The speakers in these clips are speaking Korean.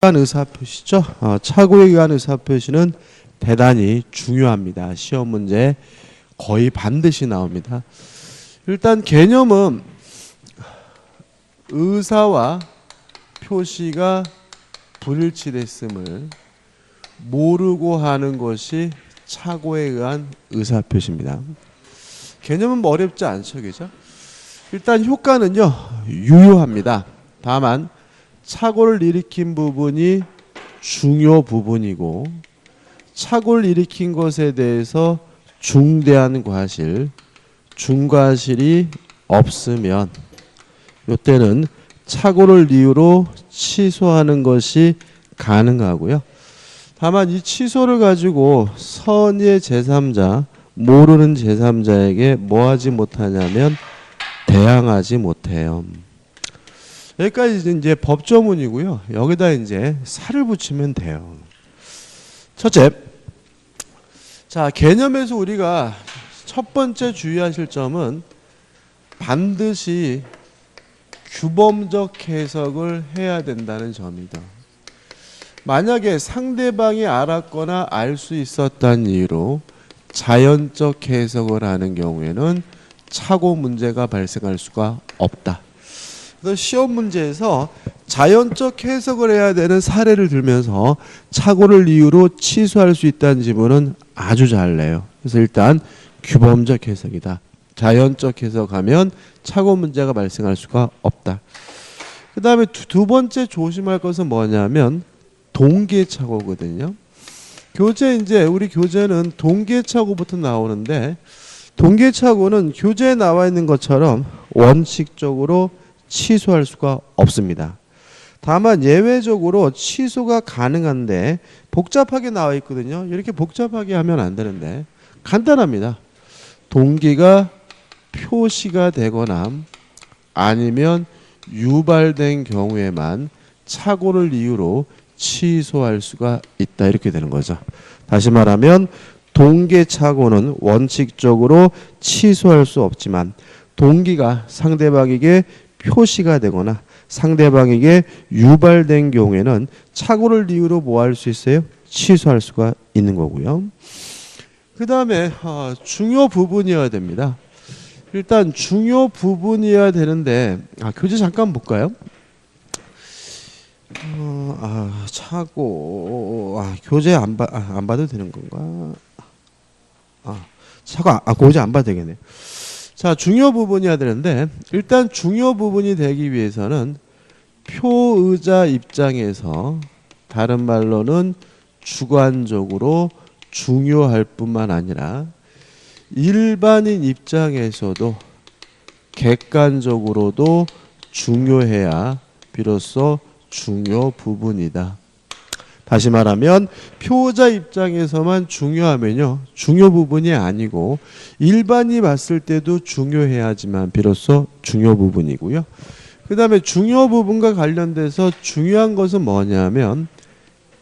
의사표시죠. 착오에 의한 의사표시는 대단히 중요합니다. 시험 문제 거의 반드시 나옵니다. 일단 개념은 의사와 표시가 불일치됐음을 모르고 하는 것이 착오에 의한 의사표시입니다. 개념은 뭐 어렵지 않죠, 그죠? 일단 효과는요 유효합니다. 다만 착오를 일으킨 부분이 중요 부분이고 착오를 일으킨 것에 대해서 중대한 과실, 중과실이 없으면 이때는 착오를 이유로 취소하는 것이 가능하고요. 다만 이 취소를 가지고 선의의 제3자, 모르는 제3자에게 뭐 하지 못하냐면 대항하지 못해요. 여기까지 이제 법조문이고요. 여기다 이제 살을 붙이면 돼요. 첫째, 자 개념에서 우리가 첫 번째 주의하실 점은 반드시 규범적 해석을 해야 된다는 점이다. 만약에 상대방이 알았거나 알 수 있었다는 이유로 자연적 해석을 하는 경우에는 착오 문제가 발생할 수가 없다. 그래서 시험 문제에서 자연적 해석을 해야 되는 사례를 들면서 착오를 이유로 취소할 수 있다는 지문은 아주 잘 내요. 그래서 일단 규범적 해석이다. 자연적 해석하면 착오 문제가 발생할 수가 없다. 그 다음에 두 번째 조심할 것은 뭐냐면 동기착오거든요. 교재 이제 우리 교재는 동기착오부터 나오는데 동기착오는 교재에 나와 있는 것처럼 원칙적으로 취소할 수가 없습니다. 다만 예외적으로 취소가 가능한데 복잡하게 나와 있거든요. 이렇게 복잡하게 하면 안 되는데 간단합니다. 동기가 표시가 되거나 아니면 유발된 경우에만 착오를 이유로 취소할 수가 있다. 이렇게 되는 거죠. 다시 말하면 동기착오는 원칙적으로 취소할 수 없지만 동기가 상대방에게 표시가 되거나 상대방에게 유발된 경우에는 착오를 이유로 뭐 할 수 있어요? 취소할 수가 있는 거고요. 그 다음에 중요 부분이어야 됩니다. 일단 중요 부분이어야 되는데 교재 잠깐 볼까요? 착오 교재 안 봐도 되는 건가? 교재 안 봐도 되겠네요. 자, 중요 부분이어야 되는데 일단 중요 부분이 되기 위해서는 표의자 입장에서 다른 말로는 주관적으로 중요할 뿐만 아니라 일반인 입장에서도 객관적으로도 중요해야 비로소 중요 부분이다. 다시 말하면 표의자 입장에서만 중요하면요 중요 부분이 아니고 일반이 봤을 때도 중요해야지만 비로소 중요 부분이고요. 그 다음에 중요 부분과 관련돼서 중요한 것은 뭐냐면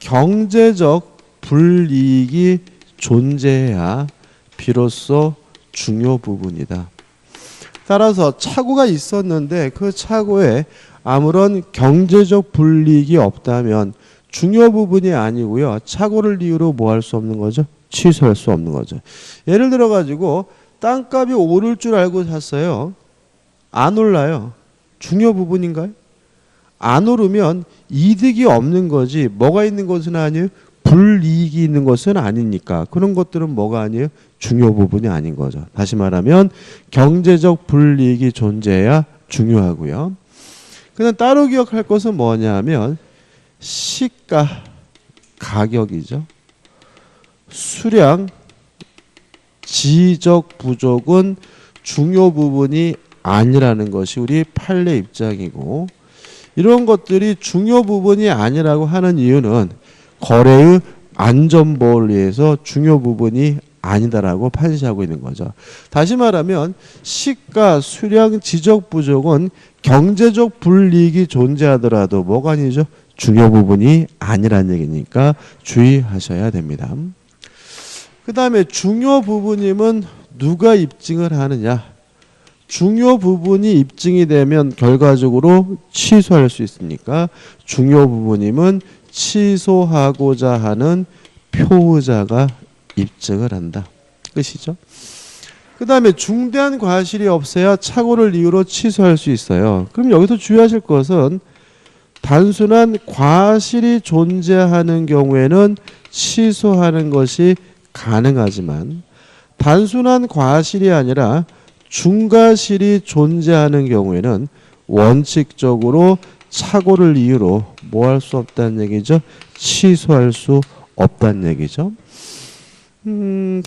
경제적 불이익이 존재해야 비로소 중요 부분이다. 따라서 착오가 있었는데 그 착오에 아무런 경제적 불이익이 없다면 중요 부분이 아니고요. 착오를 이유로 뭐 할 수 없는 거죠? 취소할 수 없는 거죠. 예를 들어 가지고 땅값이 오를 줄 알고 샀어요. 안 올라요. 중요 부분인가요? 안 오르면 이득이 없는 거지 뭐가 있는 것은 아니에요? 불이익이 있는 것은 아니니까 그런 것들은 뭐가 아니에요? 중요 부분이 아닌 거죠. 다시 말하면 경제적 불이익이 존재해야 중요하고요. 그냥 따로 기억할 것은 뭐냐면 시가 가격이죠. 수량 지적 부족은 중요 부분이 아니라는 것이 우리 판례 입장이고 이런 것들이 중요 부분이 아니라고 하는 이유는 거래의 안전보호를 위해서 중요 부분이 아니다라고 판시하고 있는 거죠. 다시 말하면 시가 수량 지적 부족은 경제적 불이익이 존재하더라도 뭐가 아니죠? 중요 부분이 아니라는 얘기니까 주의하셔야 됩니다. 그 다음에 중요 부분임은 누가 입증을 하느냐? 중요 부분이 입증이 되면 결과적으로 취소할 수 있으니까 중요 부분임은 취소하고자 하는 표의자가 입증을 한다. 끝이죠. 그 다음에 중대한 과실이 없어야 착오를 이유로 취소할 수 있어요. 그럼 여기서 주의하실 것은 단순한 과실이 존재하는 경우에는 취소하는 것이 가능하지만 단순한 과실이 아니라 중과실이 존재하는 경우에는 원칙적으로 착오를 이유로 뭐 할 수 없다는 얘기죠? 취소할 수 없다는 얘기죠.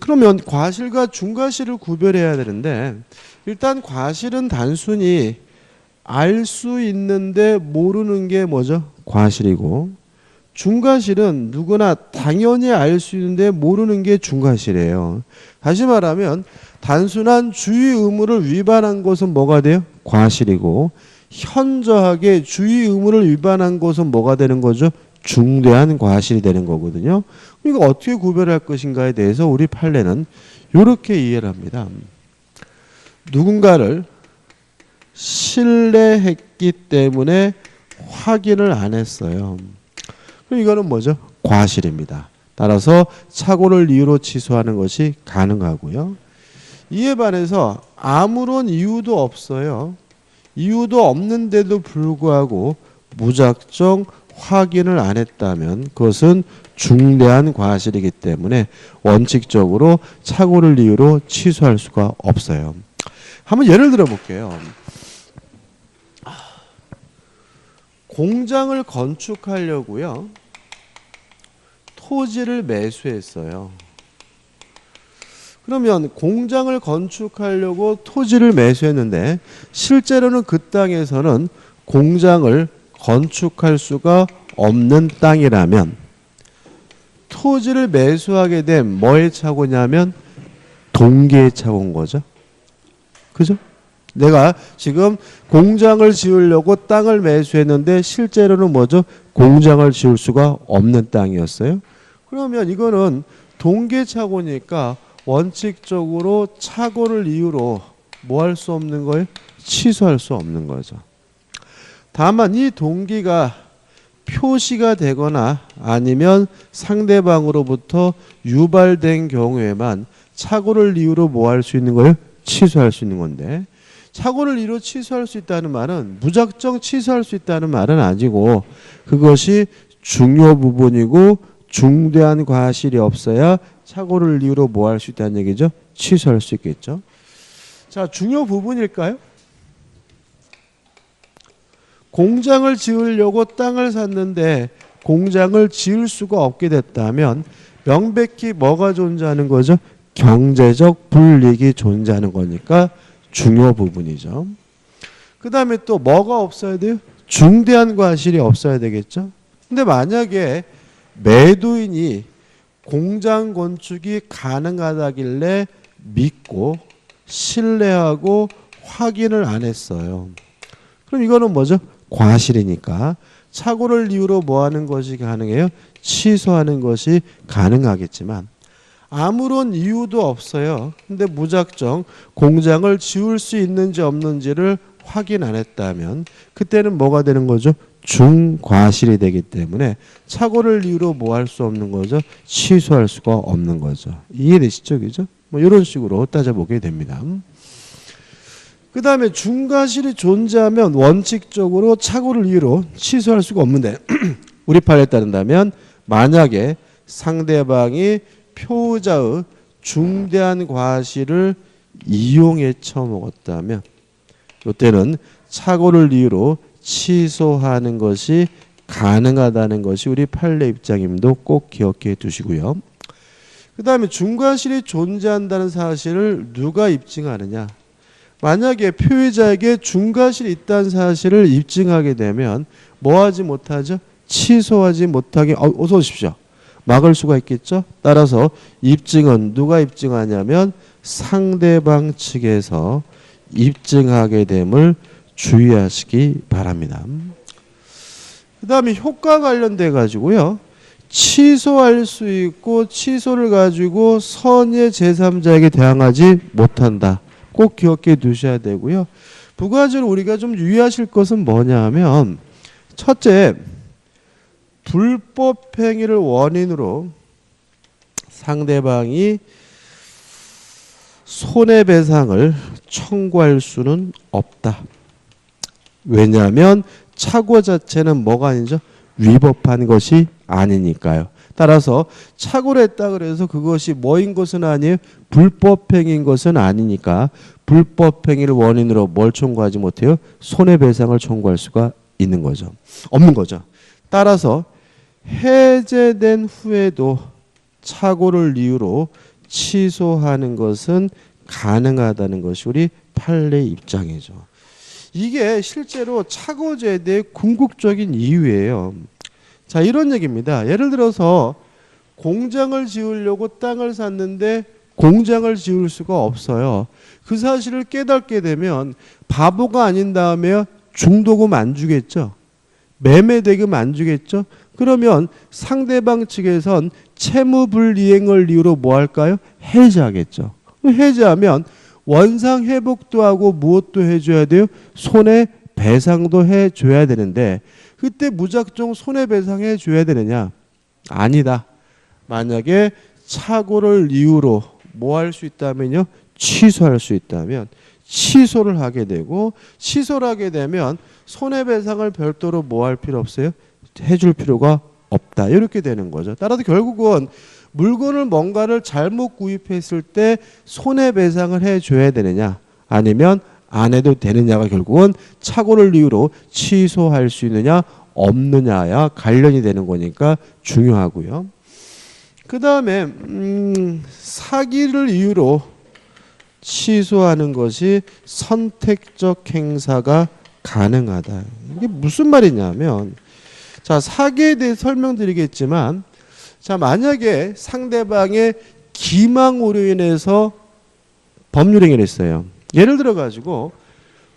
그러면 과실과 중과실을 구별해야 되는데 일단 과실은 단순히 알 수 있는데 모르는 게 뭐죠? 과실이고 중과실은 누구나 당연히 알 수 있는데 모르는 게 중과실이에요. 다시 말하면 단순한 주의 의무를 위반한 것은 뭐가 돼요? 과실이고 현저하게 주의 의무를 위반한 것은 뭐가 되는 거죠? 중대한 과실이 되는 거거든요. 이거 어떻게 구별할 것인가에 대해서 우리 판례는 이렇게 이해를 합니다. 누군가를 신뢰했기 때문에 확인을 안 했어요. 그럼 이거는 뭐죠? 과실입니다. 따라서 착오를 이유로 취소하는 것이 가능하고요. 이에 반해서 아무런 이유도 없어요. 이유도 없는데도 불구하고 무작정 확인을 안 했다면 그것은 중대한 과실이기 때문에 원칙적으로 착오를 이유로 취소할 수가 없어요. 한번 예를 들어 볼게요. 공장을 건축하려고요. 토지를 매수했어요. 그러면 공장을 건축하려고 토지를 매수했는데 실제로는 그 땅에서는 공장을 건축할 수가 없는 땅이라면 토지를 매수하게 된 뭐의 착오냐면 동기의 착오인 거죠. 그죠? 내가 지금 공장을 지으려고 땅을 매수했는데 실제로는 뭐죠? 공장을 지을 수가 없는 땅이었어요. 그러면 이거는 동기의 착오니까 원칙적으로 착오를 이유로 뭐 할 수 없는 거예요? 취소할 수 없는 거죠. 다만 이 동기가 표시가 되거나 아니면 상대방으로부터 유발된 경우에만 착오를 이유로 뭐 할 수 있는 거예요? 취소할 수 있는 건데 착오를 이유로 취소할 수 있다는 말은 무작정 취소할 수 있다는 말은 아니고 그것이 중요 부분이고 중대한 과실이 없어야 착오를 이유로 뭐 할 수 있다는 얘기죠? 취소할 수 있겠죠. 자, 중요 부분일까요? 공장을 지으려고 땅을 샀는데 공장을 지을 수가 없게 됐다면 명백히 뭐가 존재하는 거죠? 경제적 불이익이 존재하는 거니까 중요 부분이죠. 그 다음에 또 뭐가 없어야 돼요? 중대한 과실이 없어야 되겠죠. 근데 만약에 매도인이 공장 건축이 가능하다길래 믿고 신뢰하고 확인을 안 했어요. 그럼 이거는 뭐죠? 과실이니까 착오를 이유로 뭐 하는 것이 가능해요? 취소하는 것이 가능하겠지만 아무런 이유도 없어요. 근데 무작정 공장을 지을 수 있는지 없는지를 확인 안 했다면 그때는 뭐가 되는 거죠? 중과실이 되기 때문에 착오를 이유로 뭐 할 수 없는 거죠? 취소할 수가 없는 거죠. 이해되시죠? 그죠? 뭐 이런 식으로 따져보게 됩니다. 그 다음에 중과실이 존재하면 원칙적으로 착오를 이유로 취소할 수가 없는데 우리 판례에 따른다면 만약에 상대방이 표의자의 중대한 과실을 이용해 처먹었다면 이때는 착오를 이유로 취소하는 것이 가능하다는 것이 우리 판례 입장임도 꼭 기억해 두시고요. 그 다음에 중과실이 존재한다는 사실을 누가 입증하느냐. 만약에 표의자에게 중과실이 있다는 사실을 입증하게 되면 뭐 하지 못하죠? 취소하지 못하게 어서 오십시오. 막을 수가 있겠죠. 따라서 입증은 누가 입증하냐면 상대방 측에서 입증하게 됨을 주의하시기 바랍니다. 그 다음에 효과 관련돼 가지고요. 취소할 수 있고 취소를 가지고 선의 제3자에게 대항하지 못한다. 꼭 기억해 두셔야 되고요. 부가적으로 우리가 좀 유의하실 것은 뭐냐 하면 첫째, 불법 행위를 원인으로 상대방이 손해배상을 청구할 수는 없다. 왜냐하면 착오 자체는 뭐가 아니죠? 위법한 것이 아니니까요. 따라서 착오를 했다 그래서 그것이 뭐인 것은 아니에요? 불법 행위인 것은 아니니까 불법 행위를 원인으로 뭘 청구하지 못해요? 손해배상을 청구할 수가 있는 거죠. 없는 거죠. 따라서 해제된 후에도 착오를 이유로 취소하는 것은 가능하다는 것이 우리 판례 입장이죠. 이게 실제로 착오제도의 궁극적인 이유예요. 자, 이런 얘기입니다. 예를 들어서 공장을 지으려고 땅을 샀는데 공장을 지을 수가 없어요. 그 사실을 깨닫게 되면 바보가 아닌 다음에 중도금 안 주겠죠. 매매대금 안 주겠죠. 그러면 상대방 측에선 채무불이행을 이유로 뭐 할까요? 해지하겠죠. 해지하면 원상 회복도 하고 무엇도 해줘야 돼요? 손해배상도 해줘야 되는데 그때 무작정 손해배상 해줘야 되느냐? 아니다. 만약에 착오를 이유로 뭐 할 수 있다면요? 취소할 수 있다면 취소를 하게 되고 취소를 하게 되면 손해배상을 별도로 뭐 할 필요 없어요? 해줄 필요가 없다. 이렇게 되는 거죠. 따라서 결국은 물건을 뭔가를 잘못 구입했을 때 손해배상을 해줘야 되느냐 아니면 안 해도 되느냐가 결국은 착오를 이유로 취소할 수 있느냐 없느냐야 관련이 되는 거니까 중요하고요. 그 다음에 사기를 이유로 취소하는 것이 선택적 행사가 가능하다. 이게 무슨 말이냐면 자, 사기에 대해 설명드리겠지만 자, 만약에 상대방의 기망으로 인해서 법률행위를 했어요. 예를 들어 가지고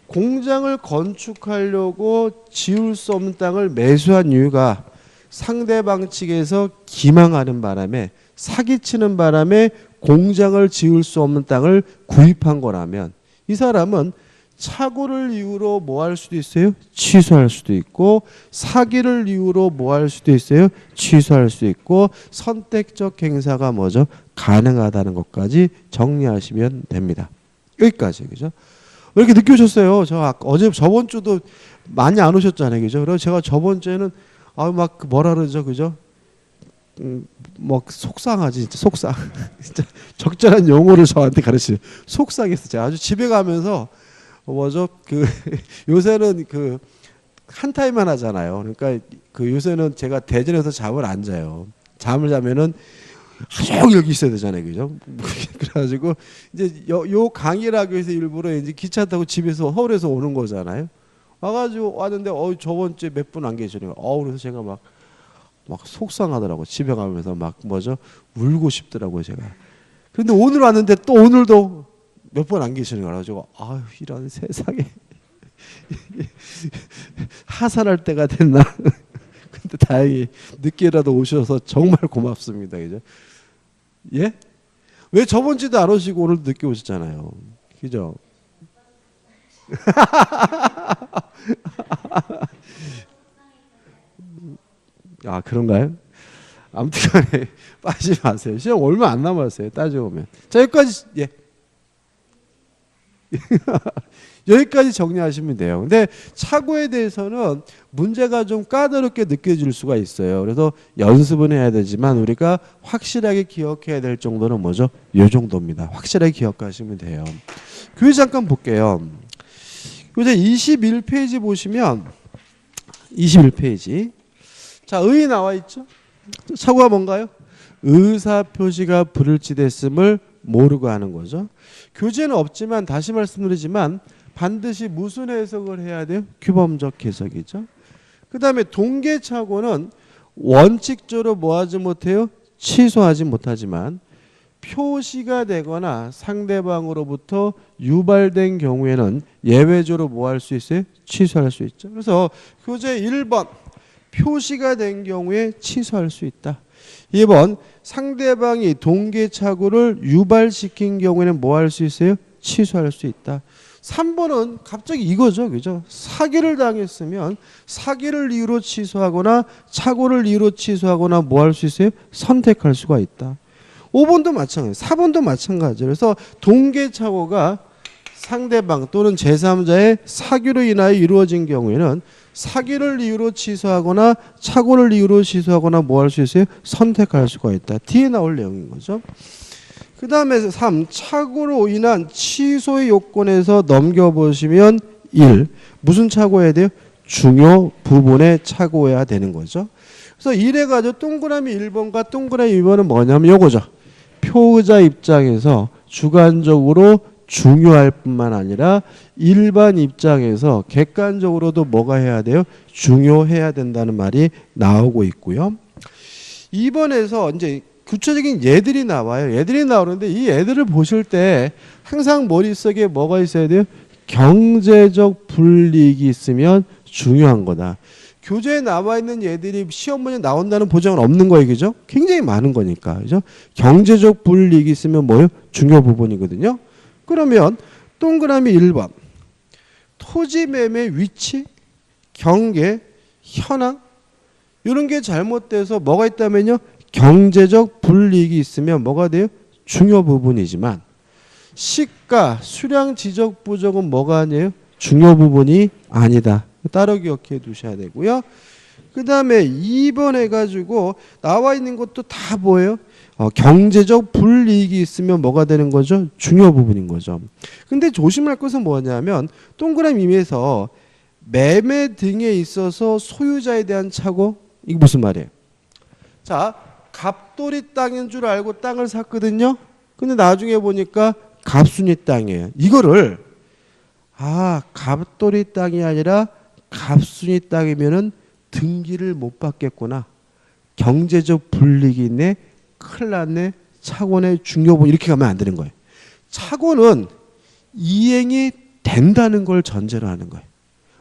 공장을 건축하려고 지을 수 없는 땅을 매수한 이유가 상대방 측에서 기망하는 바람에 사기치는 바람에 공장을 지을 수 없는 땅을 구입한 거라면 이 사람은 착오를 이유로 뭐 할 수도 있어요? 취소할 수도 있고 사기를 이유로 뭐 할 수도 있어요? 취소할 수 있고 선택적 행사가 뭐죠? 가능하다는 것까지 정리하시면 됩니다. 여기까지 그죠? 왜 이렇게 늦게 오셨어요? 어제 저번 주도 많이 안 오셨잖아요, 그죠? 그래서 제가 저번 주에는 막 뭐라 그러죠, 그죠? 뭐 속상하지, 진짜 속상. 진짜 적절한 용어를 저한테 가르치죠. 속상했어. 제가 아주 집에 가면서 뭐죠? 요새는 한 타임만 하잖아요. 그러니까 요새는 제가 대전에서 잠을 안 자요. 잠을 자면은 하루 여기 있어야 되잖아요, 그죠? 그래가지고 이제 요 강의라고 해서 일부러 이제 기차 타고 집에서 서울에서 오는 거잖아요. 와가지고 왔는데 저번 주에 몇 분 안 계시네요. 그래서 제가 막 속상하더라고. 집에 가면서 막 뭐죠? 울고 싶더라고요, 제가. 그런데 오늘 왔는데 또 오늘도 몇 번 안 계시는 거라 가지고 이런 세상에 하산할 때가 됐나? 근데 다행히 늦게라도 오셔서 정말 고맙습니다. 그죠? 예? 왜 저번 주도 안 오시고 오늘 늦게 오셨잖아요. 그죠? 그런가요? 아무튼 간에 빠지지 마세요. 시험 얼마 안 남았어요. 따져보면. 자, 여기까지 예. 여기까지 정리하시면 돼요. 근데 착오에 대해서는 문제가 좀 까다롭게 느껴질 수가 있어요. 그래서 연습은 해야 되지만 우리가 확실하게 기억해야 될 정도는 뭐죠? 이 정도입니다. 확실하게 기억하시면 돼요. 교재 잠깐 볼게요. 교재 21페이지 보시면 21페이지. 자, 의 나와 있죠? 착오가 뭔가요? 의사표시가 불일치됐음을 모르고 하는 거죠. 교재는 없지만 다시 말씀드리지만 반드시 무슨 해석을 해야 돼요? 규범적 해석이죠. 그 다음에 동계착오는 원칙적으로 뭐 하지 못해요? 취소하지 못하지만 표시가 되거나 상대방으로부터 유발된 경우에는 예외적으로 뭐 할 수 있어요? 취소할 수 있죠. 그래서 교재 1번 표시가 된 경우에 취소할 수 있다. 2번 상대방이 동계착오를 유발시킨 경우에는 뭐 할 수 있어요? 취소할 수 있다. 3번은 갑자기 이거죠. 그죠? 사기를 당했으면 사기를 이유로 취소하거나 착오를 이유로 취소하거나 뭐 할 수 있어요? 선택할 수가 있다. 5번도 마찬가지, 4번도 마찬가지예요. 그래서 동계착오가 상대방 또는 제3자의 사기로 인하여 이루어진 경우에는 사기를 이유로 취소하거나 착오를 이유로 취소하거나 뭐 할 수 있어요? 선택할 수가 있다. 뒤에 나올 내용인 거죠. 그 다음에 3. 착오로 인한 취소의 요건에서 넘겨보시면 1. 무슨 착오해야 돼요? 중요 부분에 착오해야 되는 거죠. 그래서 이래가지고 동그라미 1번과 동그라미 2번은 뭐냐면 요거죠. 표의자 입장에서 주관적으로 중요할 뿐만 아니라 일반 입장에서 객관적으로도 뭐가 해야 돼요? 중요해야 된다는 말이 나오고 있고요. 2번에서 이제 구체적인 예들이 나와요. 예들이 나오는데 이 예들을 보실 때 항상 머릿속에 뭐가 있어야 돼요? 경제적 불이익이 있으면 중요한 거다. 교재에 나와 있는 예들이 시험 문제 나온다는 보장은 없는 거예요. 그죠? 굉장히 많은 거니까. 그죠? 경제적 불이익이 있으면 뭐예요? 중요 부분이거든요. 그러면 동그라미 1번. 토지 매매 위치, 경계, 현황 이런 게 잘못돼서 뭐가 있다면요? 경제적 불이익이 있으면 뭐가 돼요? 중요 부분이지만 시가, 수량 지적 부족은 뭐가 아니에요? 중요 부분이 아니다. 따로 기억해 두셔야 되고요. 그 다음에 2번 해가지고 나와 있는 것도 다 뭐예요? 경제적 불이익이 있으면 뭐가 되는 거죠? 중요 부분인 거죠. 근데 조심할 것은 뭐냐면 동그라미 2에서 매매 등에 있어서 소유자에 대한 착오 이게 무슨 말이에요? 자, 갑돌이 땅인 줄 알고 땅을 샀거든요. 근데 나중에 보니까 갑순이 땅이에요. 이거를 갑돌이 땅이 아니라 갑순이 땅이면은 등기를 못 받겠구나. 경제적 불이익이 있네. 큰일 났네. 착오의 중요분 이렇게 가면 안 되는 거예요. 착오는 이행이 된다는 걸 전제로 하는 거예요.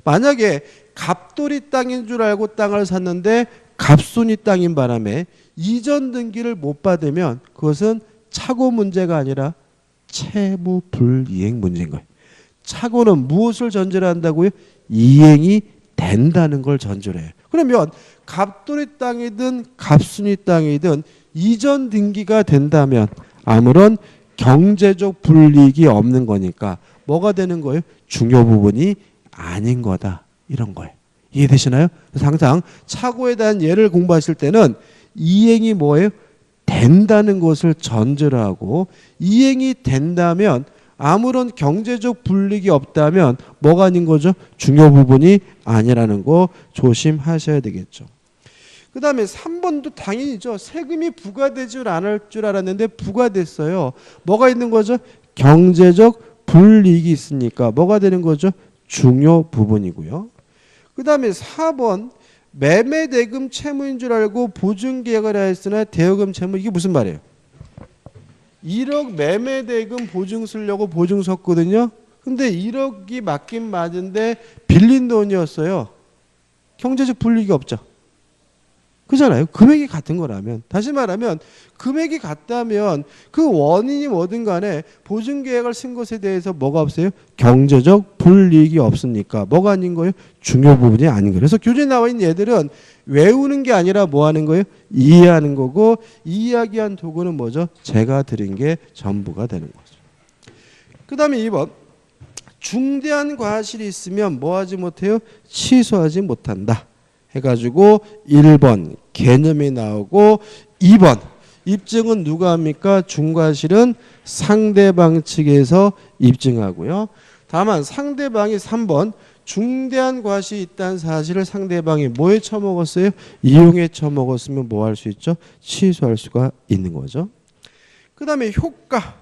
만약에 갑돌이 땅인 줄 알고 땅을 샀는데 갑순이 땅인 바람에 이전 등기를 못 받으면 그것은 착오 문제가 아니라 채무 불이행 문제인 거예요. 착오는 무엇을 전제로 한다고요? 이행이 된다는 걸 전제로 해요. 그러면 갑돌이 땅이든 갑순이 땅이든 이전 등기가 된다면 아무런 경제적 불이익이 없는 거니까 뭐가 되는 거예요? 중요 부분이 아닌 거다. 이런 거예요. 이해되시나요? 그래서 항상 착오에 대한 예를 공부하실 때는 이행이 뭐예요? 된다는 것을 전제로 하고 이행이 된다면 아무런 경제적 불이익이 없다면 뭐가 아닌 거죠? 중요 부분이 아니라는 거 조심하셔야 되겠죠. 그 다음에 3번도 당연히죠. 세금이 부과되지 않을 줄 알았는데 부과됐어요. 뭐가 있는 거죠? 경제적 불이익이 있으니까 뭐가 되는 거죠? 중요 부분이고요. 그 다음에 4번 매매대금 채무인 줄 알고 보증계약을 하였으나 대여금 채무 이게 무슨 말이에요? 1억 매매대금 보증 쓰려고 보증 섰거든요. 근데 1억이 맞긴 맞은데 빌린 돈이었어요. 경제적 불이익이 없죠. 그잖아요. 금액이 같은 거라면. 다시 말하면 금액이 같다면 그 원인이 뭐든 간에 보증계약을 쓴 것에 대해서 뭐가 없어요? 경제적 불이익이 없으니까 뭐가 아닌 거예요? 중요 부분이 아닌 거예요. 그래서 교재에 나와 있는 얘들은 외우는 게 아니라 뭐 하는 거예요? 이해하는 거고 이야기한 도구는 뭐죠? 제가 드린 게 전부가 되는 거죠. 그 다음에 2번 중대한 과실이 있으면 뭐 하지 못해요? 취소하지 못한다. 해가지고 1번 개념이 나오고 2번 입증은 누가 합니까? 중과실은 상대방 측에서 입증하고요. 다만 상대방이 3번 중대한 과실이 있다는 사실을 상대방이 뭐에 처먹었어요? 이용에 처먹었으면 뭐 할 수 있죠? 취소할 수가 있는 거죠. 그 다음에 효과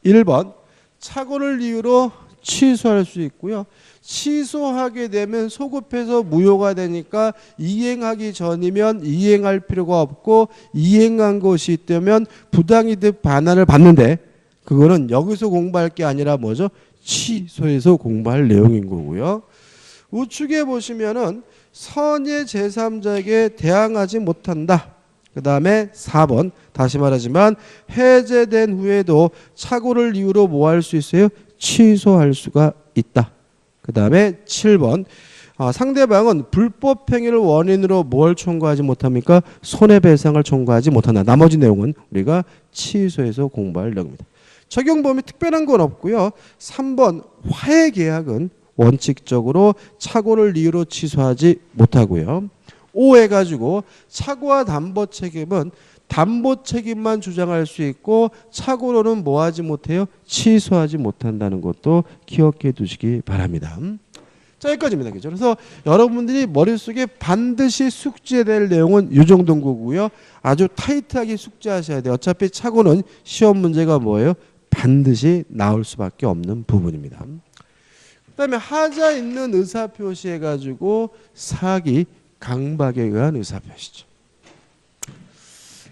1번 착오를 이유로 취소할 수 있고요. 취소하게 되면 소급해서 무효가 되니까 이행하기 전이면 이행할 필요가 없고 이행한 것이 있다면 부당이득 반환을 받는데 그거는 여기서 공부할 게 아니라 뭐죠? 취소해서 공부할 내용인 거고요. 우측에 보시면은 선의 제3자에게 대항하지 못한다. 그 다음에 4번 다시 말하지만 해제된 후에도 착오를 이유로 뭐 할 수 있어요? 취소할 수가 있다. 그 다음에 7번 상대방은 불법 행위를 원인으로 뭘 청구하지 못합니까? 손해배상을 청구하지 못한다. 나머지 내용은 우리가 취소해서 공부할 내용입니다. 적용 범위 특별한 건 없고요. 3번 화해계약은 원칙적으로 착오를 이유로 취소하지 못하고요. 5 해가지고 착오와 담보 책임은 담보 책임만 주장할 수 있고 착오로는 뭐 하지 못해요? 취소하지 못한다는 것도 기억해 두시기 바랍니다. 자, 여기까지입니다. 그죠? 그래서 여러분들이 머릿속에 반드시 숙지해야 될 내용은 이 정도 거고요. 아주 타이트하게 숙지하셔야 돼요. 어차피 착오는 시험 문제가 뭐예요? 반드시 나올 수밖에 없는 부분입니다. 그 다음에 하자 있는 의사표시 해가지고 사기, 강박에 의한 의사표시죠.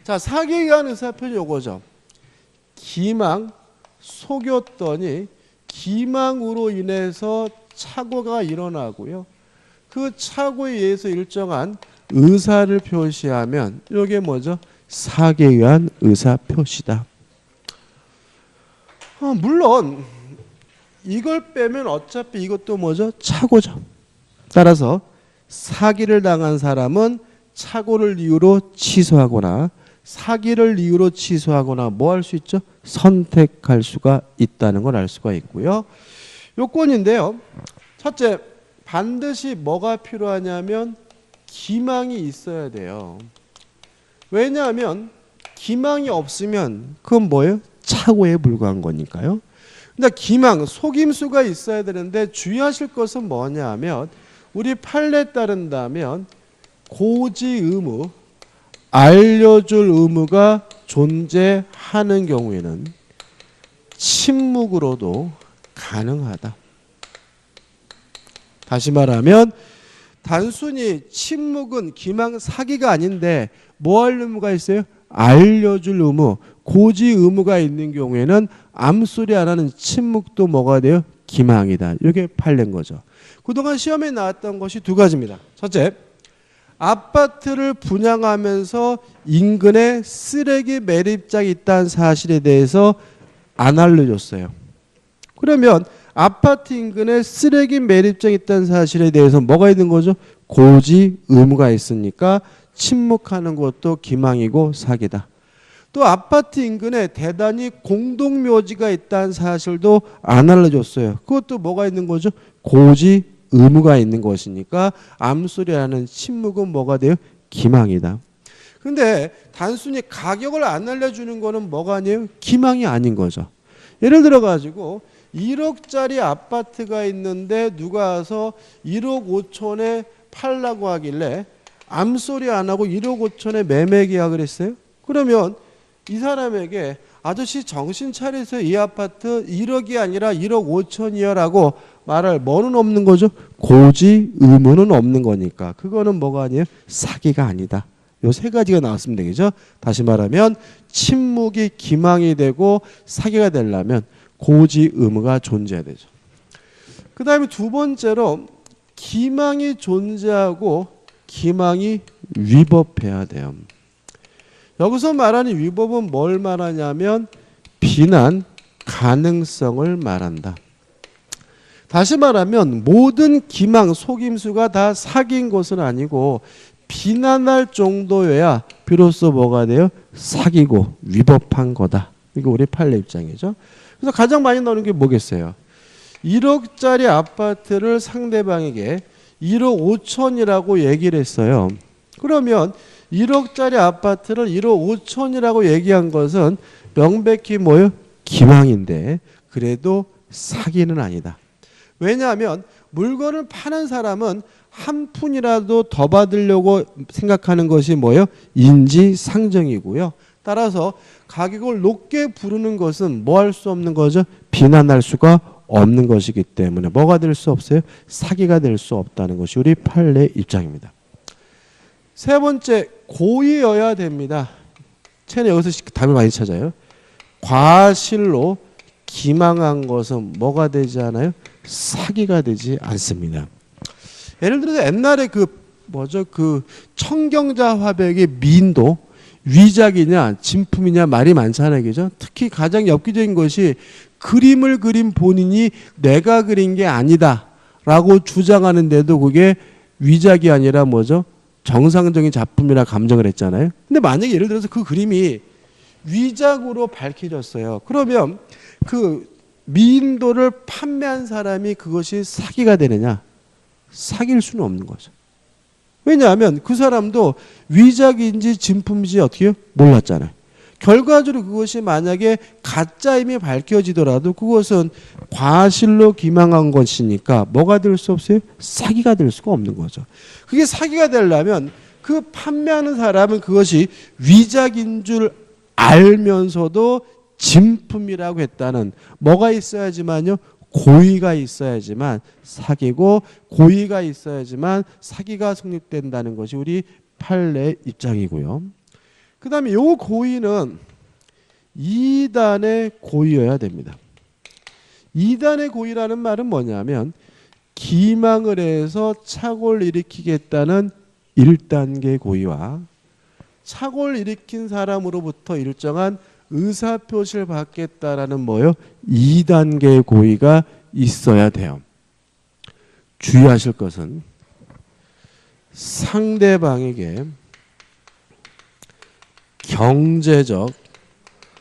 자, 사기에 의한 의사표시 요거죠. 기망, 속였더니 기망으로 인해서 착오가 일어나고요. 그 착오에 의해서 일정한 의사를 표시하면 이게 뭐죠? 사기에 의한 의사표시다. 물론 이걸 빼면 어차피 이것도 뭐죠? 착오죠. 따라서 사기를 당한 사람은 착오를 이유로 취소하거나 사기를 이유로 취소하거나 뭐 할 수 있죠? 선택할 수가 있다는 걸 알 수가 있고요. 요건인데요. 첫째, 반드시 뭐가 필요하냐면 기망이 있어야 돼요. 왜냐하면 기망이 없으면 그건 뭐예요? 착오에 불과한 거니까요. 근데 기망, 속임수가 있어야 되는데 주의하실 것은 뭐냐 하면 우리 판례에 따른다면 고지 의무, 알려줄 의무가 존재하는 경우에는 침묵으로도 가능하다. 다시 말하면 단순히 침묵은 기망 사기가 아닌데 뭐 할 의무가 있어요? 알려줄 의무, 고지 의무가 있는 경우에는 암소리 안 하는 침묵도 뭐가 돼요? 기망이다. 이게 판례인 거죠. 그동안 시험에 나왔던 것이 두 가지입니다. 첫째, 아파트를 분양하면서 인근에 쓰레기 매립장이 있다는 사실에 대해서 안 알려줬어요. 그러면 아파트 인근에 쓰레기 매립장이 있다는 사실에 대해서 뭐가 있는 거죠? 고지 의무가 있으니까 침묵하는 것도 기망이고 사기다. 또 아파트 인근에 대단히 공동묘지가 있다는 사실도 안 알려줬어요. 그것도 뭐가 있는 거죠? 고지 의무가 있는 것이니까 암소리하는 침묵은 뭐가 돼요? 기망이다. 근데 단순히 가격을 안 알려주는 거는 뭐가 아니에요? 기망이 아닌 거죠. 예를 들어 가지고 1억짜리 아파트가 있는데 누가 와서 1억 5천에 팔라고 하길래 암소리 안 하고 1억 5천에 매매 계약을 했어요. 그러면 이 사람에게 아저씨 정신 차리세요. 이 아파트 1억이 아니라 1억 5천이야라고 말할 뭐는 없는 거죠? 고지 의무는 없는 거니까. 그거는 뭐가 아니에요? 사기가 아니다. 요 세 가지가 나왔으면 되겠죠. 다시 말하면 침묵이 기망이 되고 사기가 되려면 고지 의무가 존재해야 되죠. 그 다음에 두 번째로 기망이 존재하고 기망이 위법해야 돼요. 여기서 말하는 위법은 뭘 말하냐면 비난 가능성을 말한다. 다시 말하면 모든 기망, 속임수가 다 사기인 것은 아니고 비난할 정도여야 비로소 뭐가 돼요? 사기고 위법한 거다. 이거 우리 판례 입장이죠. 그래서 가장 많이 나오는 게 뭐겠어요? 1억짜리 아파트를 상대방에게 1억 5천이라고 얘기를 했어요. 그러면 1억짜리 아파트를 1억 5천이라고 얘기한 것은 명백히 뭐예요? 기망인데 그래도 사기는 아니다. 왜냐하면 물건을 파는 사람은 한 푼이라도 더 받으려고 생각하는 것이 뭐예요? 인지상정이고요. 따라서 가격을 높게 부르는 것은 뭐 할 수 없는 거죠? 비난할 수가 없는 것이기 때문에 뭐가 될 수 없어요? 사기가 될 수 없다는 것이 우리 판례 입장입니다. 세 번째, 고의여야 됩니다. 쟤는 여기서 답을 많이 찾아요. 과실로 기망한 것은 뭐가 되지 않아요? 사기가 되지 않습니다. 예를 들어서 옛날에 그 청경자 화백의 미인도 위작이냐 진품이냐 말이 많잖아요. 그죠? 특히 가장 엽기적인 것이 그림을 그린 본인이 내가 그린 게 아니다 라고 주장하는데도 그게 위작이 아니라 뭐죠? 정상적인 작품이라 감정을 했잖아요. 근데 만약에 예를 들어서 그 그림이 위작으로 밝혀졌어요. 그러면 그 미인도를 판매한 사람이 그것이 사기가 되느냐? 사귈 수는 없는 거죠. 왜냐하면 그 사람도 위작인지 진품인지 어떻게 몰랐잖아요. 결과적으로 그것이 만약에 가짜임이 밝혀지더라도 그것은 과실로 기망한 것이니까 뭐가 될 수 없어요? 사기가 될 수가 없는 거죠. 그게 사기가 되려면 그 판매하는 사람은 그것이 위작인 줄 알면서도 진품이라고 했다는 뭐가 있어야지만요? 고의가 있어야지만 사기고 고의가 있어야지만 사기가 성립된다는 것이 우리 판례 입장이고요. 그 다음에 요 고의는 2단의 고의여야 됩니다. 2단의 고의라는 말은 뭐냐면 기망을 해서 착오를 일으키겠다는 1단계 고의와 착오를 일으킨 사람으로부터 일정한 의사표시를 받겠다라는 뭐요? 2단계의 고의가 있어야 돼요. 주의하실 것은 상대방에게 경제적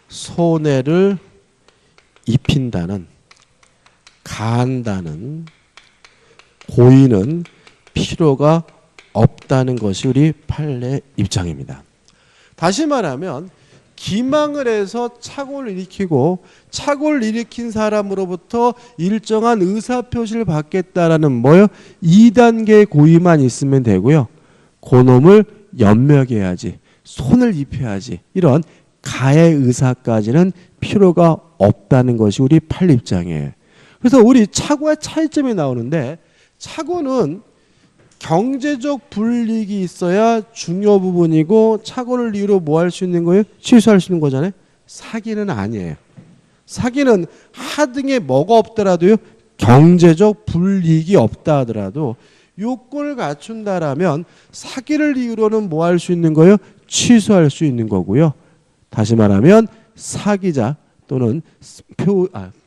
손해를 입힌다는 가한다는 고의는 필요가 없다는 것이 우리 판례 입장입니다. 다시 말하면 기망을 해서 착오를 일으키고 착오를 일으킨 사람으로부터 일정한 의사표시를 받겠다라는 뭐요? 2단계의 고의만 있으면 되고요. 그놈을 연명해야지, 손을 입혀야지, 이런 가해 의사까지는 필요가 없다는 것이 우리 판례 입장이에요. 그래서 우리 착오와 차이점이 나오는데 착오는 경제적 불이익이 있어야 중요 부분이고 착오를 이유로 뭐 할 수 있는 거예요? 취소할 수 있는 거잖아요. 사기는 아니에요. 사기는 하등에 뭐가 없더라도요. 경제적 불이익이 없다 하더라도 요건을 갖춘다라면 사기를 이유로는 뭐 할 수 있는 거예요? 취소할 수 있는 거고요. 다시 말하면 사기자 또는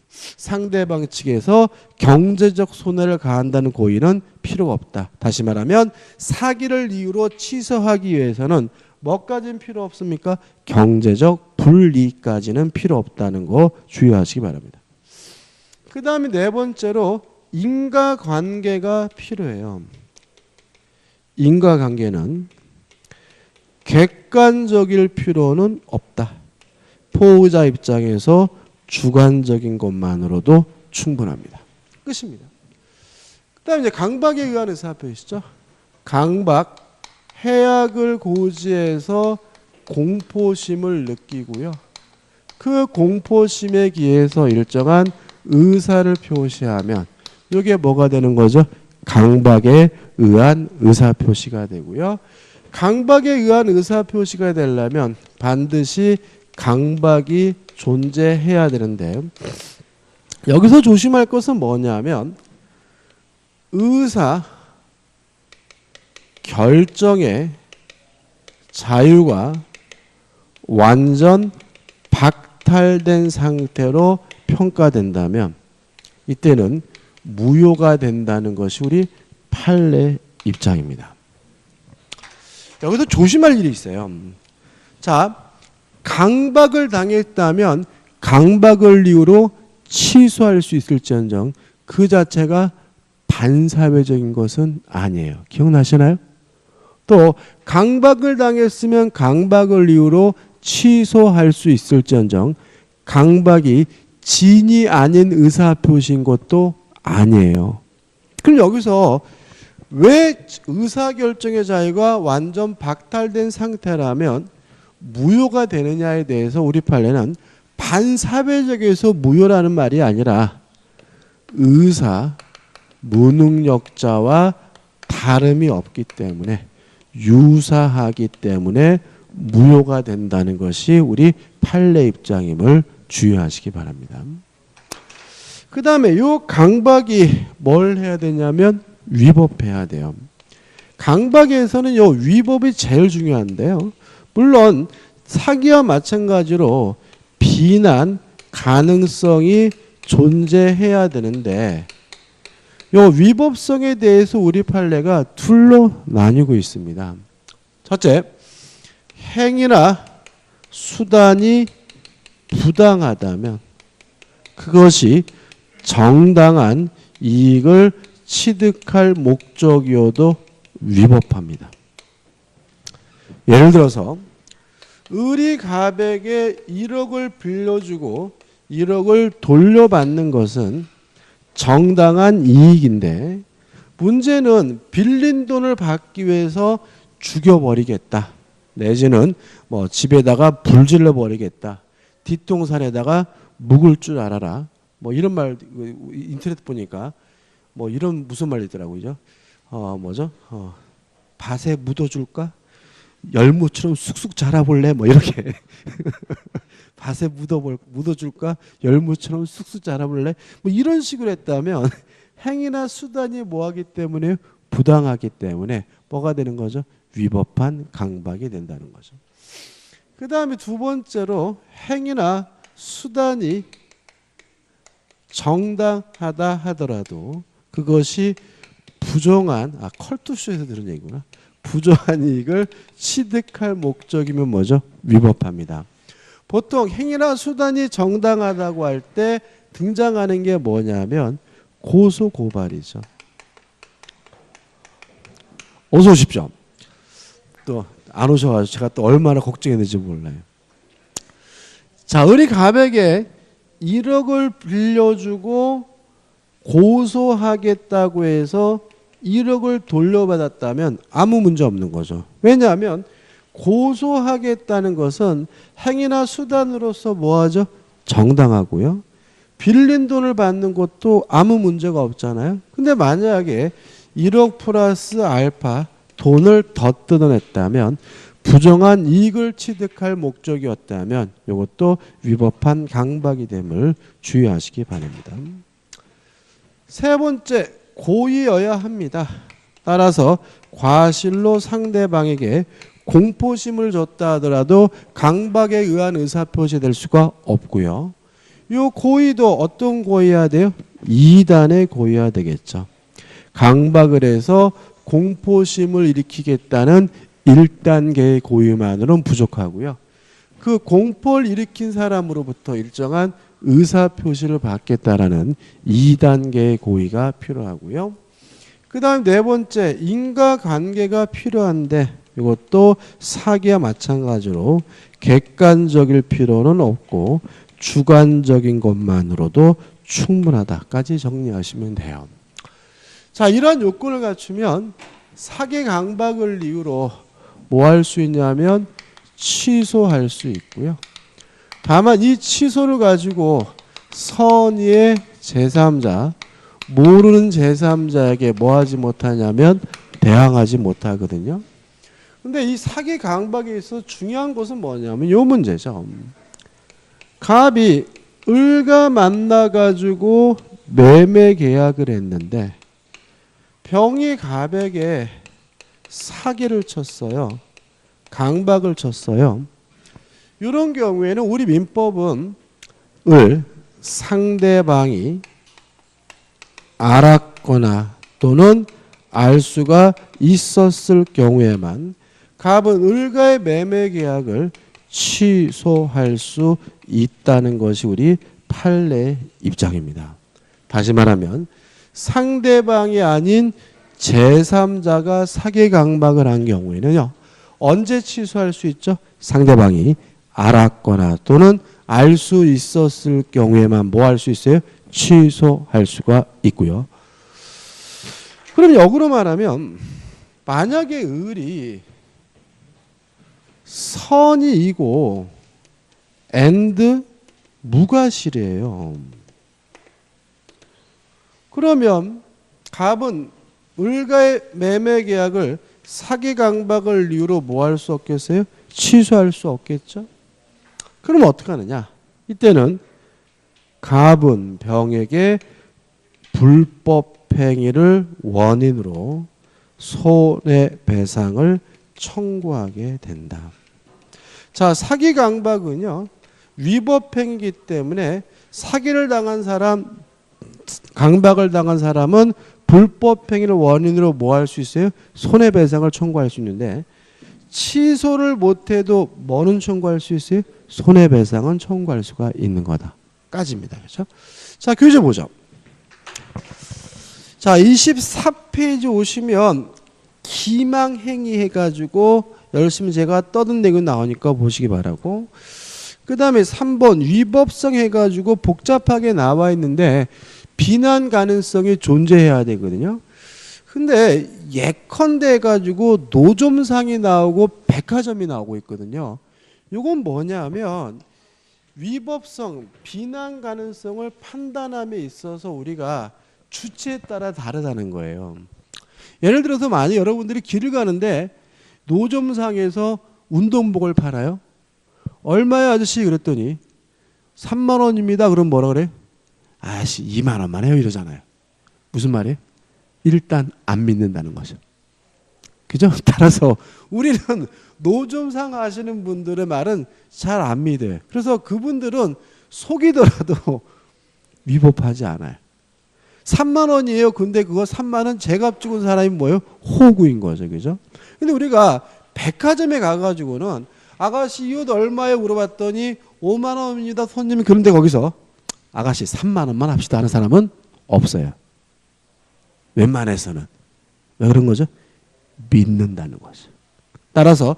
상대방 측에서 경제적 손해를 가한다는 고의는 필요가 없다. 다시 말하면 사기를 이유로 취소하기 위해서는 뭐까지는 필요 없습니까? 경제적 불이익까지는 필요 없다는 거 주의하시기 바랍니다. 그 다음에 네 번째로 인과관계가 필요해요. 인과관계는 객관적일 필요는 없다. 포의자 입장에서 주관적인 것만으로도 충분합니다. 끝입니다. 그 다음에 이제 강박에 의한 의사표시죠. 강박, 해악을 고지해서 공포심을 느끼고요. 그 공포심에 기해서 일정한 의사를 표시하면 이게 뭐가 되는 거죠? 강박에 의한 의사표시가 되고요. 강박에 의한 의사표시가 되려면 반드시 강박이 존재해야 되는데 여기서 조심할 것은 뭐냐면 의사 결정의 자유가 완전 박탈된 상태로 평가된다면 이때는 무효가 된다는 것이 우리 판례 입장입니다. 여기서 조심할 일이 있어요. 자, 강박을 당했다면 강박을 이유로 취소할 수 있을지언정 그 자체가 반사회적인 것은 아니에요. 기억나시나요? 또 강박을 당했으면 강박을 이유로 취소할 수 있을지언정 강박이 진이 아닌 의사표시인 것도 아니에요. 그럼 여기서 왜 의사결정의 자유가 완전 박탈된 상태라면 무효가 되느냐에 대해서 우리 판례는 반사회적에서 무효라는 말이 아니라 의사, 무능력자와 다름이 없기 때문에 유사하기 때문에 무효가 된다는 것이 우리 판례 입장임을 주의하시기 바랍니다. 그 다음에 이 강박이 뭘 해야 되냐면 위법해야 돼요. 강박에서는 이 위법이 제일 중요한데요. 물론 사기와 마찬가지로 비난, 가능성이 존재해야 되는데 요 위법성에 대해서 우리 판례가 둘로 나뉘고 있습니다. 첫째, 행위나 수단이 부당하다면 그것이 정당한 이익을 취득할 목적이어도 위법합니다. 예를 들어서 을이 갑에게 1억을 빌려주고 1억을 돌려받는 것은 정당한 이익인데 문제는 빌린 돈을 받기 위해서 죽여버리겠다. 내지는 뭐 집에다가 불질러 버리겠다. 뒷동산에다가 묵을 줄 알아라. 뭐 이런 말 인터넷 보니까 뭐 이런 무슨 말이 있더라고요. 뭐죠? 밭에 묻어줄까? 열무처럼 쑥쑥 자라볼래? 뭐 이렇게 밭에 묻어줄까? 열무처럼 쑥쑥 자라볼래? 뭐 이런 식으로 했다면 행위나 수단이 뭐하기 때문에 부당하기 때문에 뭐가 되는 거죠? 위법한 강박이 된다는 거죠. 그 다음에 두 번째로 행위나 수단이 정당하다 하더라도 그것이 부정한 컬투쇼에서 들은 얘기구나. 부정한 이익을 취득할 목적이면 뭐죠? 위법합니다. 보통 행위나 수단이 정당하다고 할 때 등장하는 게 뭐냐면 고소고발이죠. 어서 오십시오. 또 안 오셔가지고 제가 또 얼마나 걱정했는지 몰라요. 자, 을이 갑에게 1억을 빌려주고 고소하겠다고 해서 1억을 돌려받았다면 아무 문제 없는 거죠. 왜냐하면 고소하겠다는 것은 행위나 수단으로서 뭐하죠? 정당하고요. 빌린 돈을 받는 것도 아무 문제가 없잖아요. 근데 만약에 1억 플러스 알파 돈을 더 뜯어냈다면 부정한 이익을 취득할 목적이었다면 이것도 위법한 강박이 됨을 주의하시기 바랍니다. 세 번째, 고의여야 합니다. 따라서 과실로 상대방에게 공포심을 줬다 하더라도 강박에 의한 의사표시 될 수가 없고요. 이 고의도 어떤 고의해야 돼요? 2단의 고의해야 되겠죠. 강박을 해서 공포심을 일으키겠다는 1단계의 고의만으로는 부족하고요. 그 공포를 일으킨 사람으로부터 일정한 의사표시를 받겠다라는 2단계의 고의가 필요하고요. 그 다음 네 번째, 인과관계가 필요한데 이것도 사기와 마찬가지로 객관적일 필요는 없고 주관적인 것만으로도 충분하다까지 정리하시면 돼요. 자, 이러한 요건을 갖추면 사기 강박을 이유로 뭐 할 수 있냐면 취소할 수 있고요. 다만 이 취소를 가지고 선의의 제3자, 모르는 제3자에게 뭐 하지 못하냐면 대항하지 못하거든요. 근데 이 사기 강박에 있어서 중요한 것은 뭐냐면 요 문제죠. 갑이 을과 만나가지고 매매 계약을 했는데 병이 갑에게 사기를 쳤어요. 강박을 쳤어요. 이런 경우에는 우리 민법은 을 상대방이 알았거나 또는 알 수가 있었을 경우에만 갑은 을과의 매매 계약을 취소할 수 있다는 것이 우리 판례 입장입니다. 다시 말하면 상대방이 아닌 제3자가 사기 강박을 한 경우에는요. 언제 취소할 수 있죠? 상대방이 알았거나 또는 알 수 있었을 경우에만 뭐 할 수 있어요? 취소할 수가 있고요. 그럼 역으로 말하면 만약에 을이 선이이고 and 무과실이에요. 그러면 갑은 을과의 매매 계약을 사기 강박을 이유로 뭐 할 수 없겠어요? 취소할 수 없겠죠? 그럼 어떻게 하느냐? 이때는 갑은 병에게 불법 행위를 원인으로 손해배상을 청구하게 된다. 자, 사기 강박은요. 위법 행위이기 때문에 사기를 당한 사람, 강박을 당한 사람은 불법행위를 원인으로 뭐 할 수 있어요? 손해배상을 청구할 수 있는데 취소를 못해도 뭐는 청구할 수 있어요? 손해배상은 청구할 수가 있는 거다. 까지입니다. 그렇죠? 자, 교재 보죠. 자, 24페이지 오시면 기망행위 해가지고 열심히 제가 떠든 내용 나오니까 보시기 바라고, 그 다음에 3번 위법성 해가지고 복잡하게 나와 있는데 비난 가능성이 존재해야 되거든요. 근데 예컨대 해가지고 노점상이 나오고 백화점이 나오고 있거든요. 이건 뭐냐면 위법성, 비난 가능성을 판단함에 있어서 우리가 주체에 따라 다르다는 거예요. 예를 들어서 만약 여러분들이 길을 가는데 노점상에서 운동복을 팔아요. 얼마야 아저씨? 그랬더니 3만 원입니다. 그럼 뭐라 그래? 아씨 2만 원만 해요 이러잖아요. 무슨 말이에요? 일단 안 믿는다는 거죠. 그죠? 따라서 우리는 노점상 하시는 분들의 말은 잘 안 믿어요. 그래서 그분들은 속이더라도 위법하지 않아요. 3만 원이에요. 근데 그거 3만 원 제값 주고 사람이 뭐예요? 호구인 거죠. 그죠? 근데 우리가 백화점에 가가지고는 아가씨 이 옷 얼마에 물어봤더니 5만 원입니다. 손님이. 그런데 거기서 아가씨 3만 원만 합시다 하는 사람은 없어요. 웬만해서는. 왜 그런 거죠? 믿는다는 거죠. 따라서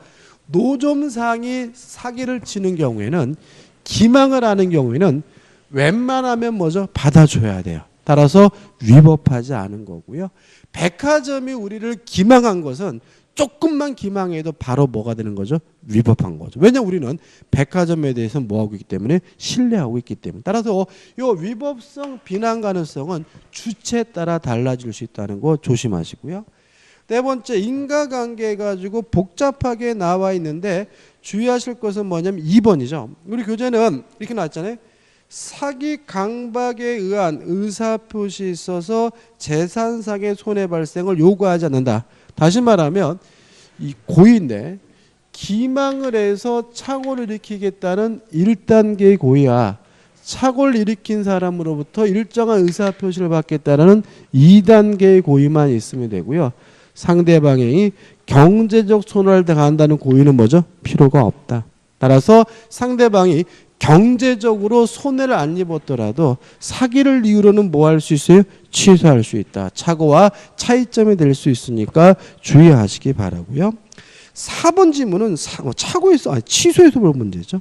노점상이 사기를 치는 경우에는, 기망을 하는 경우에는 웬만하면 뭐죠? 받아줘야 돼요. 따라서 위법하지 않은 거고요. 백화점이 우리를 기망한 것은 조금만 기망해도 바로 뭐가 되는 거죠? 위법한 거죠. 왜냐하면 우리는 백화점에 대해서 뭐하고 있기 때문에 신뢰하고 있기 때문에. 따라서 이 위법성, 비난 가능성은 주체에 따라 달라질 수 있다는 거 조심하시고요. 네 번째, 인과관계 가지고 복잡하게 나와 있는데 주의하실 것은 뭐냐면 2번이죠. 우리 교재는 이렇게 나왔잖아요. 사기 강박에 의한 의사표시에 있어서 재산상의 손해 발생을 요구하지 않는다. 다시 말하면 이 고의인데 기망을 해서 착오를 일으키겠다는 1단계의 고의와 착오를 일으킨 사람으로부터 일정한 의사표시를 받겠다는 2단계의 고의만 있으면 되고요. 상대방이 경제적 손해를 당한다는 고의는 뭐죠? 필요가 없다. 따라서 상대방이 경제적으로 손해를 안 입었더라도 사기를 이유로는 뭐 할 수 있어요? 취소할 수 있다. 착오와 차이점이 될 수 있으니까 주의하시기 바라고요. 4번 지문은 착오에서 취소에서 볼 문제죠.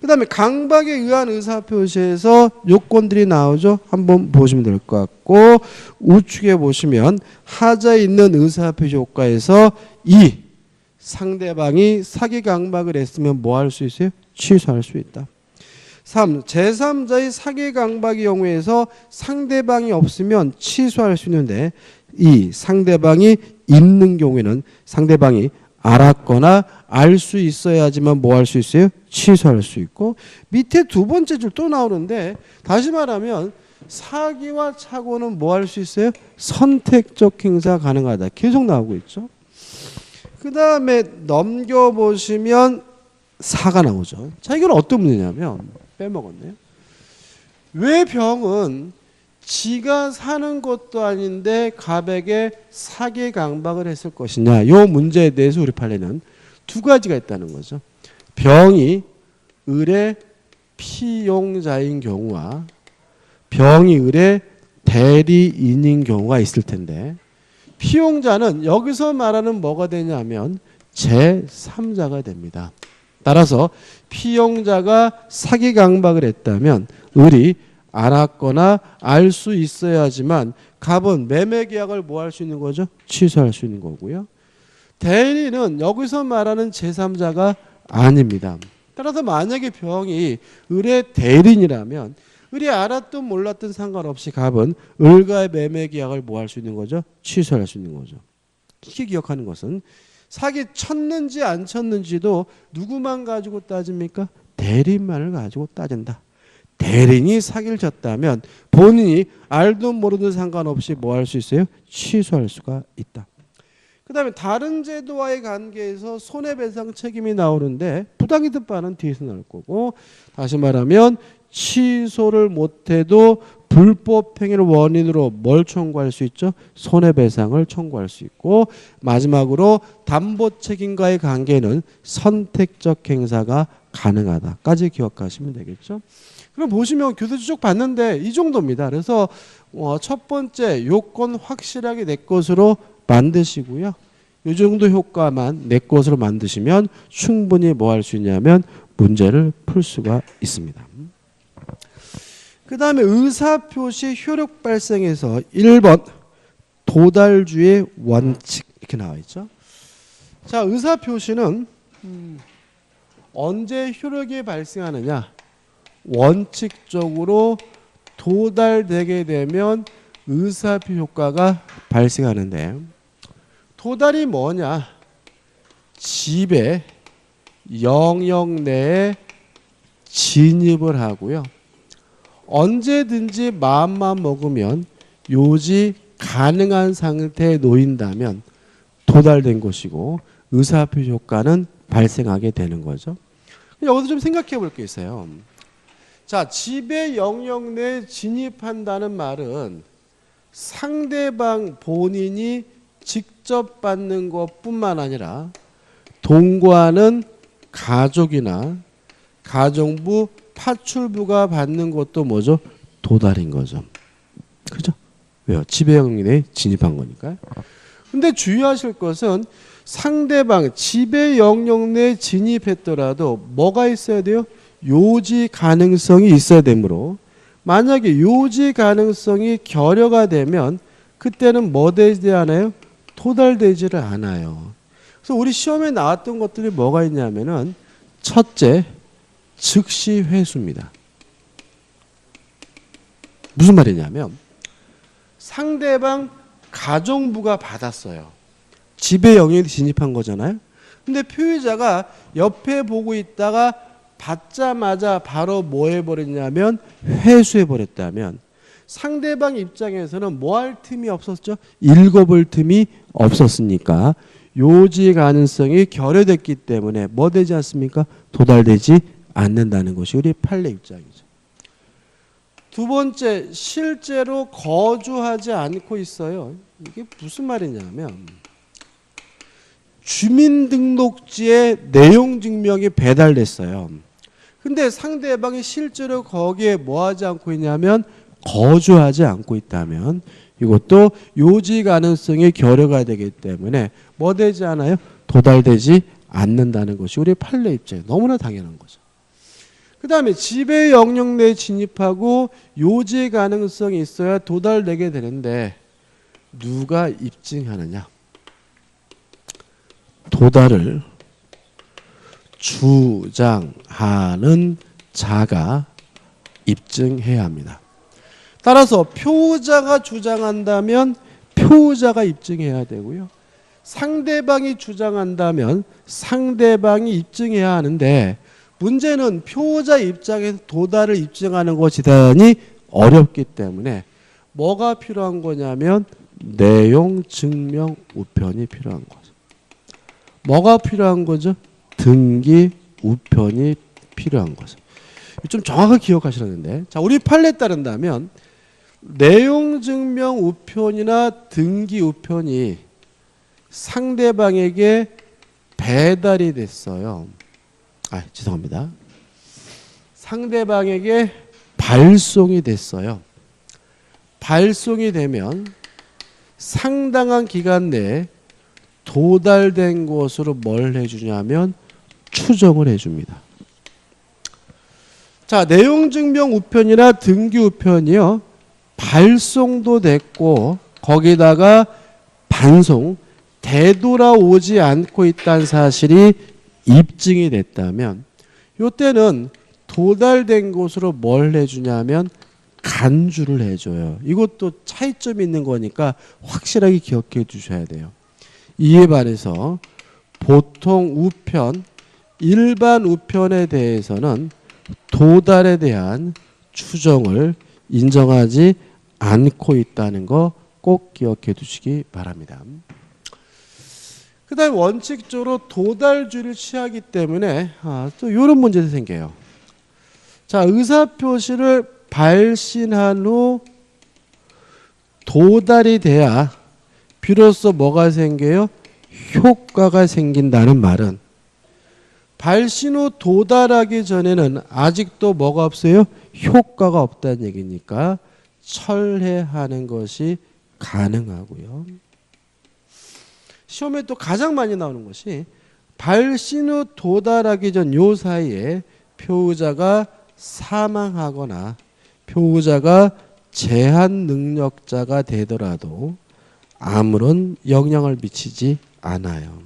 그 다음에 강박에 의한 의사표시에서 요건들이 나오죠. 한번 보시면 될 것 같고, 우측에 보시면 하자에 있는 의사표시 효과에서 2. 상대방이 사기 강박을 했으면 뭐 할 수 있어요? 취소할 수 있다. 3. 제3자의 사기 강박의 경우에서 상대방이 없으면 취소할 수 있는데, 2. 상대방이 있는 경우에는 상대방이 알았거나 알 수 있어야지만 뭐 할 수 있어요? 취소할 수 있고, 밑에 두 번째 줄 또 나오는데, 다시 말하면 사기와 착오는 뭐 할 수 있어요? 선택적 행사 가능하다. 계속 나오고 있죠. 그 다음에 넘겨보시면 4가 나오죠. 자, 이건 어떤 문제냐면, 빼먹었네요. 왜 병은 지가 사는 것도 아닌데 갑에게 사기 강박을 했을 것이냐. 이 문제에 대해서 우리 판례는 두 가지가 있다는 거죠. 병이 을의 피용자인 경우와 병이 을의 대리인인 경우가 있을 텐데, 피용자는 여기서 말하는 뭐가 되냐면 제3자가 됩니다. 따라서 피용자가 사기 강박을 했다면 을이 알았거나 알 수 있어야지만 갑은 매매 계약을 뭐 할 수 있는 거죠? 취소할 수 있는 거고요. 대리는 여기서 말하는 제3자가 아닙니다. 따라서 만약에 병이 을의 대리인이라면 을이 알았든 몰랐든 상관없이 갑은 을과의 매매 계약을 뭐 할 수 있는 거죠? 취소할 수 있는 거죠. 이게 기억하는 것은 사기 쳤는지 안 쳤는지도 누구만 가지고 따집니까? 대리인만을 가지고 따진다. 대리인이 사기를 쳤다면 본인이 알든 모르든 상관없이 뭐 할 수 있어요? 취소할 수가 있다. 그 다음에 다른 제도와의 관계에서 손해배상 책임이 나오는데 부당이득 바는 뒤에서 나올 거고, 다시 말하면 취소를 못해도 불법 행위를 원인으로 뭘 청구할 수 있죠? 손해배상을 청구할 수 있고, 마지막으로 담보 책임과의 관계는 선택적 행사가 가능하다까지 기억하시면 되겠죠. 그럼 보시면 교재 쭉 봤는데 이 정도입니다. 그래서 첫 번째 요건 확실하게 내 것으로 만드시고요. 이 정도 효과만 내 것으로 만드시면 충분히 뭐 할 수 있냐면 문제를 풀 수가 있습니다. 그 다음에 의사표시 효력 발생에서 1번 도달주의 원칙 이렇게 나와 있죠. 자, 의사표시는 언제 효력이 발생하느냐? 원칙적으로 도달되게 되면 의사표 효과가 발생하는데, 도달이 뭐냐? 집에 영역 내에 진입을 하고요. 언제든지 마음만 먹으면 요지 가능한 상태에 놓인다면 도달된 것이고 의사표 효과는 발생하게 되는 거죠. 여기서 좀 생각해 볼 게 있어요. 자, 집의 영역 내에 진입한다는 말은 상대방 본인이 직접 받는 것뿐만 아니라 동거하는 가족이나 가정부 파출부가 받는 것도 뭐죠? 도달인 거죠. 그죠? 왜요? 집의 영역 내에 진입한 거니까요. 근데 주의하실 것은 상대방 집의 영역 내에 진입했더라도 뭐가 있어야 돼요? 요지 가능성이 있어야 되므로, 만약에 요지 가능성이 결여가 되면 그때는 뭐 되지 않아요? 도달되지를 않아요. 그래서 우리 시험에 나왔던 것들이 뭐가 있냐면은 첫째, 즉시 회수입니다. 무슨 말이냐면 상대방 가정부가 받았어요. 집의 영역에 진입한 거잖아요. 근데 피의자가 옆에 보고 있다가 받자마자 바로 뭐 해버렸냐면 회수해버렸다면 상대방 입장에서는 뭐 할 틈이 없었죠? 읽어볼 틈이 없었으니까 요지 가능성이 결여됐기 때문에 뭐 되지 않습니까? 도달되지 않는다는 것이 우리 판례 입장이죠. 두 번째, 실제로 거주하지 않고 있어요. 이게 무슨 말이냐면 주민등록지에 내용 증명이 배달됐어요. 근데 상대방이 실제로 거기에 뭐 하지 않고 있냐면 거주하지 않고 있다면 이것도 요지 가능성이 결여가 되기 때문에 뭐 되지 않아요? 도달되지 않는다는 것이 우리 판례 입장에 너무나 당연한 거죠. 그 다음에 집의 영역 내에 진입하고 요지 가능성이 있어야 도달되게 되는데 누가 입증하느냐? 도달을 주장하는 자가 입증해야 합니다. 따라서 표자가 주장한다면 표자가 입증해야 되고요. 상대방이 주장한다면 상대방이 입증해야 하는데 문제는 표자 입장에서 도달을 입증하는 것이 대단히 어렵기 때문에 뭐가 필요한 거냐면 내용 증명 우편이 필요한 거죠. 뭐가 필요한 거죠? 등기 우편이 필요한 거죠. 좀 정확하게 기억하시라는데, 자, 우리 판례에 따른다면 내용 증명 우편이나 등기 우편이 상대방에게 배달이 됐어요. 죄송합니다. 상대방에게 발송이 됐어요. 발송이 되면 상당한 기간 내에 도달된 것으로 뭘 해주냐면 추정을 해줍니다. 자, 내용 증명 우편이나 등기 우편이요. 발송도 됐고 거기다가 반송, 되돌아오지 않고 있다는 사실이 입증이 됐다면 이때는 도달된 것으로 뭘 해주냐면 간주를 해줘요. 이것도 차이점이 있는 거니까 확실하게 기억해 주셔야 돼요. 이에 반해서 보통 우편, 일반 우편에 대해서는 도달에 대한 추정을 인정하지 않고 있다는 거 꼭 기억해 두시기 바랍니다. 그 다음에 원칙적으로 도달주의를 취하기 때문에 또 이런 문제도 생겨요. 자, 의사표시를 발신한 후 도달이 돼야 비로소 뭐가 생겨요? 효과가 생긴다는 말은 발신 후 도달하기 전에는 아직도 뭐가 없어요? 효과가 없다는 얘기니까 철회하는 것이 가능하고요. 시험에 또 가장 많이 나오는 것이 발신 후 도달하기 전 요 사이에 표의자가 사망하거나 표의자가 제한 능력자가 되더라도 아무런 영향을 미치지 않아요.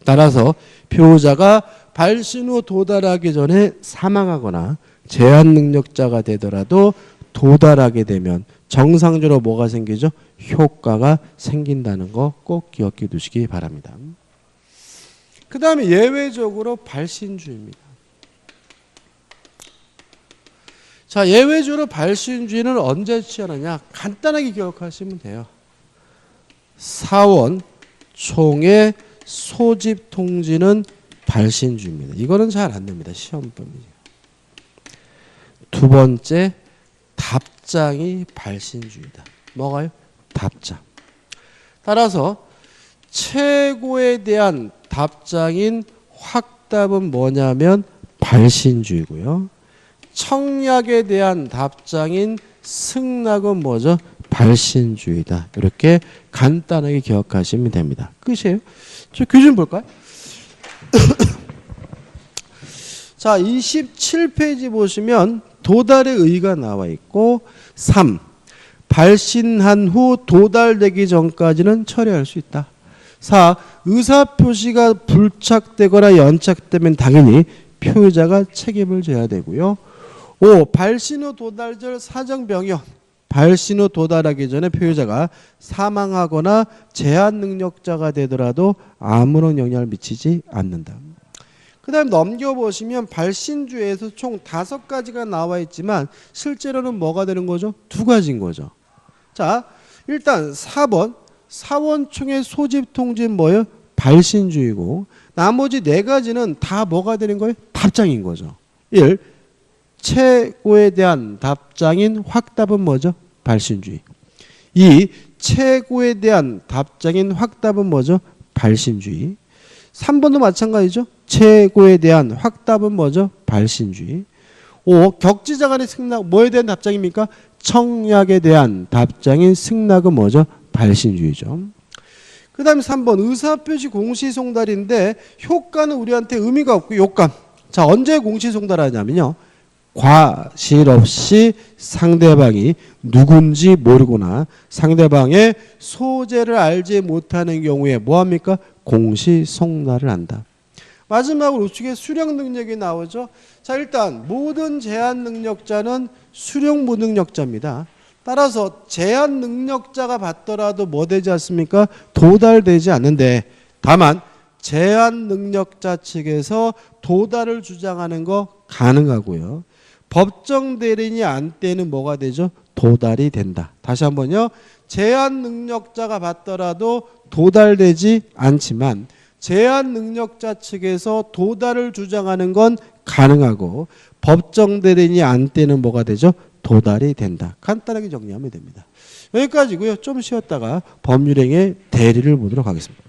따라서 표의자가 발신 후 도달하기 전에 사망하거나 제한 능력자가 되더라도 도달하게 되면 정상적으로 뭐가 생기죠? 효과가 생긴다는 거 꼭 기억해 두시기 바랍니다. 그 다음에 예외적으로 발신주의입니다. 자, 예외적으로 발신주의는 언제 취하느냐? 간단하게 기억하시면 돼요. 사원 총의 소집 통지는 발신주의입니다. 이거는 잘 안 됩니다. 시험범위죠. 두 번째, 답장이 발신주의다. 뭐가요? 답장. 따라서 최고에 대한 답장인 확답은 뭐냐면 발신주의고요. 청약에 대한 답장인 승낙은 뭐죠? 발신주의다. 이렇게 간단하게 기억하시면 됩니다. 끝이에요. 저 규준 볼까요? 자, 27페이지 보시면 도달의 의의가 나와 있고 3. 발신한 후 도달되기 전까지는 처리할 수 있다. 4. 의사표시가 불착되거나 연착되면 당연히 표의자가 책임을 져야 되고요. 5. 발신 후 도달절 사정병역. 발신 후 도달하기 전에 표의자가 사망하거나 제한 능력자가 되더라도 아무런 영향을 미치지 않는다. 그 다음 넘겨보시면 발신주에서 총 5가지가 나와 있지만 실제로는 뭐가 되는 거죠? 2가지인 거죠. 자, 일단 4번 사원총의 소집 통지는 뭐예요? 발신주의고 나머지 4가지는 다 뭐가 되는 거예요? 답장인 거죠. 1. 최고에 대한 답장인 확답은 뭐죠? 발신주의. 2. 최고에 대한 답장인 확답은 뭐죠? 발신주의. 3번도 마찬가지죠. 최고에 대한 확답은 뭐죠? 발신주의. 5. 격지자 간의 승낙 뭐에 대한 답장입니까? 청약에 대한 답장인 승낙은 뭐죠? 발신주의죠. 그 다음에 3번 의사표시 공시송달인데 효과는 우리한테 의미가 없고 요감. 자, 언제 공시송달하냐면요. 과실 없이 상대방이 누군지 모르거나 상대방의 소재를 알지 못하는 경우에 뭐합니까? 공시송달을 한다. 마지막으로 우측에 수령 능력이 나오죠. 자, 일단 모든 제한 능력자는 수령 무능력자입니다. 따라서 제한 능력자가 받더라도 뭐 되지 않습니까? 도달되지 않는데 다만 제한 능력자 측에서 도달을 주장하는 거 가능하고요. 법정 대리인이 안 때는 뭐가 되죠? 도달이 된다. 다시 한번요. 제한 능력자가 받더라도 도달되지 않지만 제한 능력자 측에서 도달을 주장하는 건 가능하고 법정 대리인이 안 때는 뭐가 되죠? 도달이 된다. 간단하게 정리하면 됩니다. 여기까지고요. 좀 쉬었다가 법률행위 대리를 보도록 하겠습니다.